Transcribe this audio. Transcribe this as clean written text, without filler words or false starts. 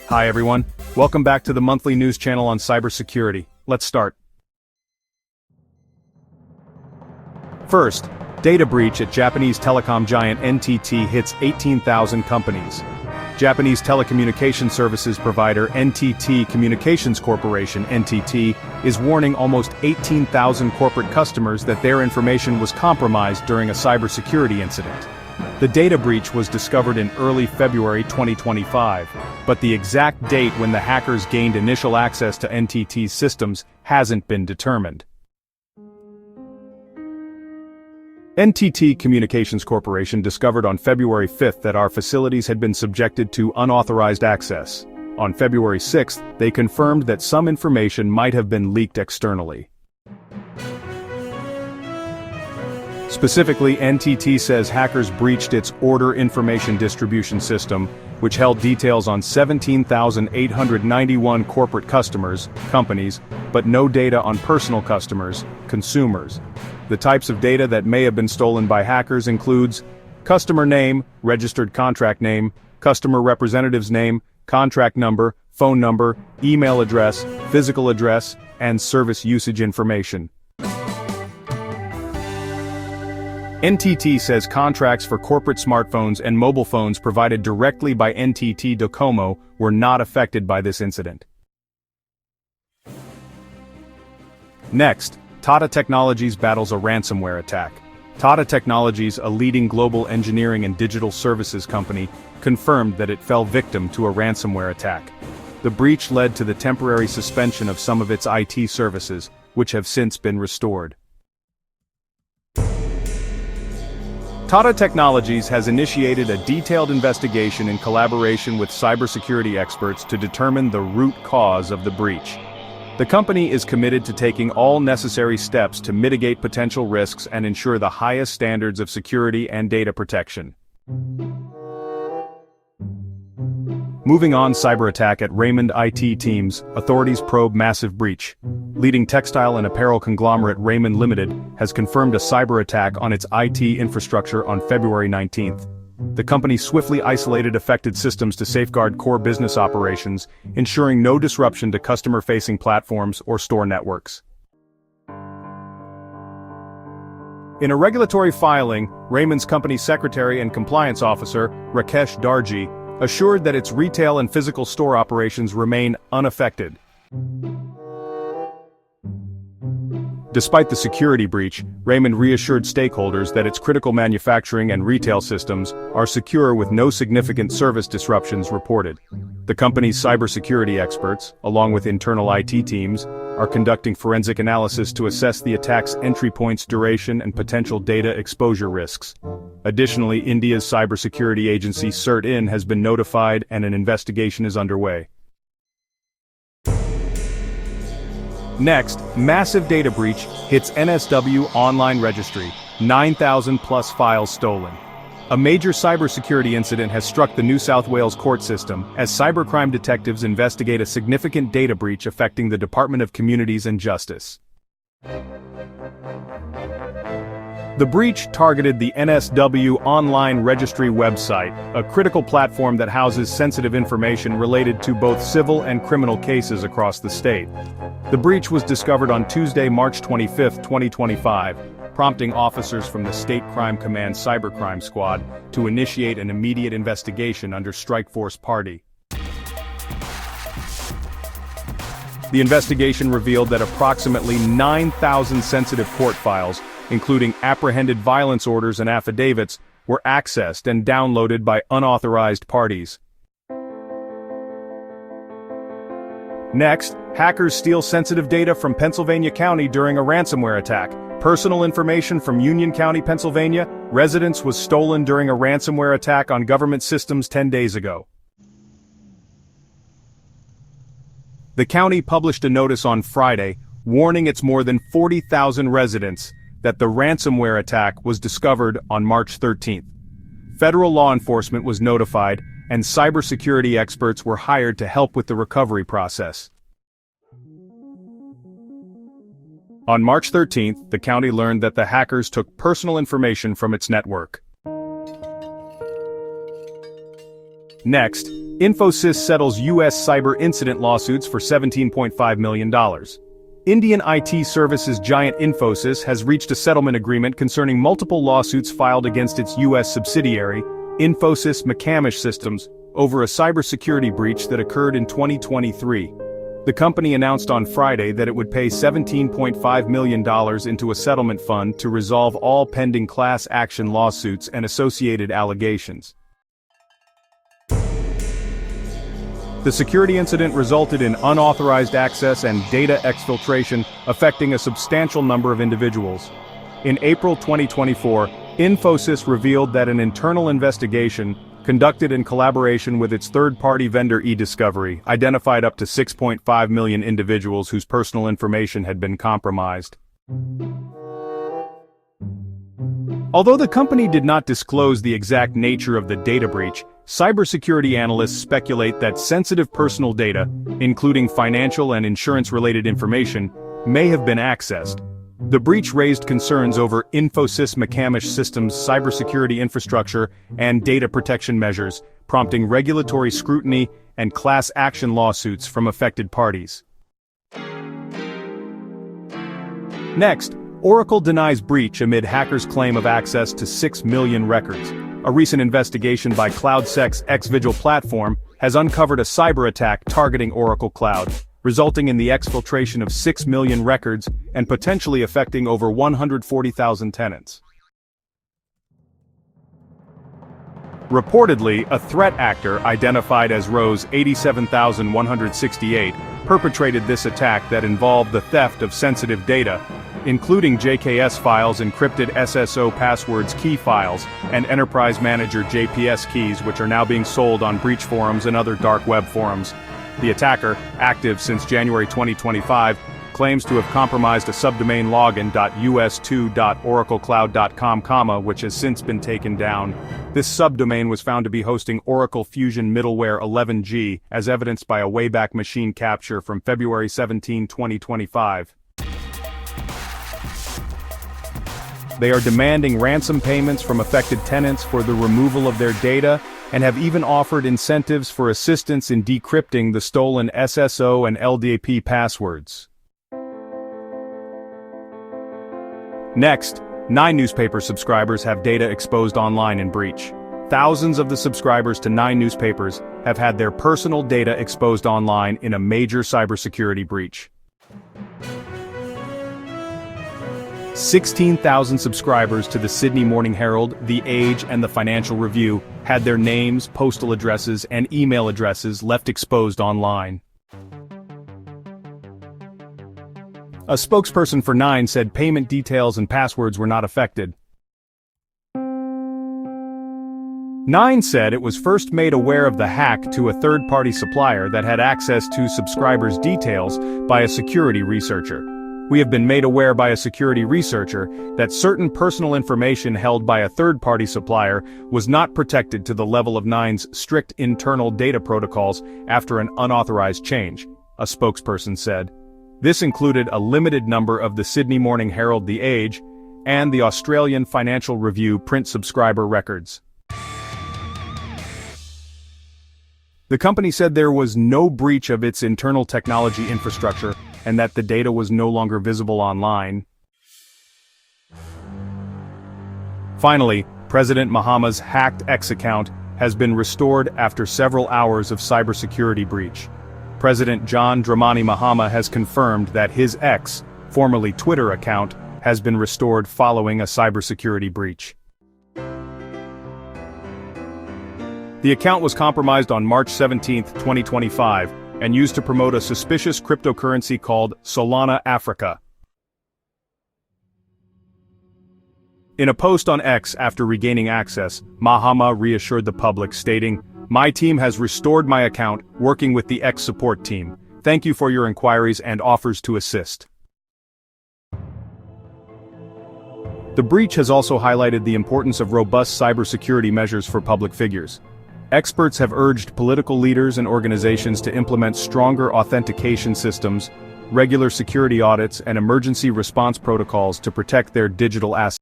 Hi everyone, welcome back to the monthly news channel on cybersecurity. Let's start. First, data breach at Japanese telecom giant NTT hits 18,000 companies. Japanese telecommunication services provider NTT Communications Corporation (NTT) is warning almost 18,000 corporate customers that their information was compromised during a cybersecurity incident. The data breach was discovered in early February 2025, but the exact date when the hackers gained initial access to NTT's systems hasn't been determined. NTT Communications Corporation discovered on February 5 that our facilities had been subjected to unauthorized access. On February 6, they confirmed that some information might have been leaked externally. Specifically, NTT says hackers breached its order information distribution system, which held details on 17,891 corporate customers, companies, but no data on personal customers, consumers. The types of data that may have been stolen by hackers includes customer name, registered contract name, customer representative's name, contract number, phone number, email address, physical address, and service usage information. NTT says contracts for corporate smartphones and mobile phones provided directly by NTT Docomo were not affected by this incident. Next, Tata Technologies battles a ransomware attack. Tata Technologies, a leading global engineering and digital services company, confirmed that it fell victim to a ransomware attack. The breach led to the temporary suspension of some of its IT services, which have since been restored. Tata Technologies has initiated a detailed investigation in collaboration with cybersecurity experts to determine the root cause of the breach. The company is committed to taking all necessary steps to mitigate potential risks and ensure the highest standards of security and data protection. Moving on, cyber attack at Raymond IT teams, authorities probe massive breach. Leading textile and apparel conglomerate Raymond Limited has confirmed a cyber attack on its IT infrastructure on February 19. The company swiftly isolated affected systems to safeguard core business operations, ensuring no disruption to customer-facing platforms or store networks. In a regulatory filing, Raymond's company secretary and compliance officer, Rakesh Darji, assured that its retail and physical store operations remain unaffected. Despite the security breach, Raymond reassured stakeholders that its critical manufacturing and retail systems are secure with no significant service disruptions reported. The company's cybersecurity experts, along with internal IT teams, are conducting forensic analysis to assess the attack's entry points, duration, and potential data exposure risks. Additionally, India's cybersecurity agency CERT-In has been notified and an investigation is underway. Next, massive data breach hits NSW online registry, 9,000 plus files stolen. A major cybersecurity incident has struck the New South Wales court system as cybercrime detectives investigate a significant data breach affecting the Department of Communities and Justice. The breach targeted the NSW online registry website, a critical platform that houses sensitive information related to both civil and criminal cases across the state. The breach was discovered on Tuesday, March 25, 2025, prompting officers from the State Crime Command Cybercrime Squad to initiate an immediate investigation under Strikeforce Party. The investigation revealed that approximately 9,000 sensitive court files, including apprehended violence orders and affidavits, were accessed and downloaded by unauthorized parties. Next, hackers steal sensitive data from Pennsylvania County during a ransomware attack. Personal information from Union County, Pennsylvania, residence was stolen during a ransomware attack on government systems 10 days ago. The county published a notice on Friday, warning its more than 40,000 residents that the ransomware attack was discovered on March 13. Federal law enforcement was notified, and cybersecurity experts were hired to help with the recovery process. On March 13, the county learned that the hackers took personal information from its network. Next, Infosys settles U.S. cyber incident lawsuits for $17.5 million. Indian IT services giant Infosys has reached a settlement agreement concerning multiple lawsuits filed against its U.S. subsidiary, Infosys Mahama Systems, over a cybersecurity breach that occurred in 2023. The company announced on Friday that it would pay $17.5 million into a settlement fund to resolve all pending class action lawsuits and associated allegations. The security incident resulted in unauthorized access and data exfiltration, affecting a substantial number of individuals. In April 2024, Infosys revealed that an internal investigation, conducted in collaboration with its third-party vendor eDiscovery, identified up to 6.5 million individuals whose personal information had been compromised. Although the company did not disclose the exact nature of the data breach, cybersecurity analysts speculate that sensitive personal data, including financial and insurance-related information, may have been accessed. The breach raised concerns over Infosys Mahama Systems' cybersecurity infrastructure and data protection measures, prompting regulatory scrutiny and class action lawsuits from affected parties. Next, Oracle denies breach amid hackers' claim of access to 6 million records. A recent investigation by CloudSec's Xvigil platform has uncovered a cyber attack targeting Oracle Cloud, resulting in the exfiltration of 6 million records and potentially affecting over 140,000 tenants. Reportedly, a threat actor identified as Rose 87168 perpetrated this attack that involved the theft of sensitive data, including JKS files, encrypted SSO passwords, key files, and Enterprise Manager JPS keys, which are now being sold on breach forums and other dark web forums. The attacker, active since January 2025, claims to have compromised a subdomain login.us2.oraclecloud.com, which has since been taken down. This subdomain was found to be hosting Oracle Fusion Middleware 11G, as evidenced by a Wayback Machine capture from February 17, 2025. They are demanding ransom payments from affected tenants for the removal of their data, and have even offered incentives for assistance in decrypting the stolen SSO and LDAP passwords. Next, 9 newspaper subscribers have data exposed online in breach. Thousands of the subscribers to 9 newspapers have had their personal data exposed online in a major cybersecurity breach. 16,000 subscribers to the Sydney Morning Herald, The Age, and the Financial Review had their names, postal addresses, and email addresses left exposed online. A spokesperson for 9 said payment details and passwords were not affected. 9 said it was first made aware of the hack to a third-party supplier that had access to subscribers' details by a security researcher. We have been made aware by a security researcher that certain personal information held by a third-party supplier was not protected to the level of 9's strict internal data protocols after an unauthorized change, a spokesperson said. This included a limited number of the Sydney Morning Herald, The Age, and the Australian Financial Review print subscriber records. The company said there was no breach of its internal technology infrastructure and that the data was no longer visible online. Finally, President Mahama's hacked X account has been restored after several hours of cybersecurity breach. President John Dramani Mahama has confirmed that his X, formerly Twitter account, has been restored following a cybersecurity breach. The account was compromised on March 17, 2025, and used to promote a suspicious cryptocurrency called Solana Africa. In a post on X after regaining access, Mahama reassured the public, stating, "My team has restored my account, working with the X support team. Thank you for your inquiries and offers to assist." The breach has also highlighted the importance of robust cybersecurity measures for public figures. Experts have urged political leaders and organizations to implement stronger authentication systems, regular security audits, and emergency response protocols to protect their digital assets.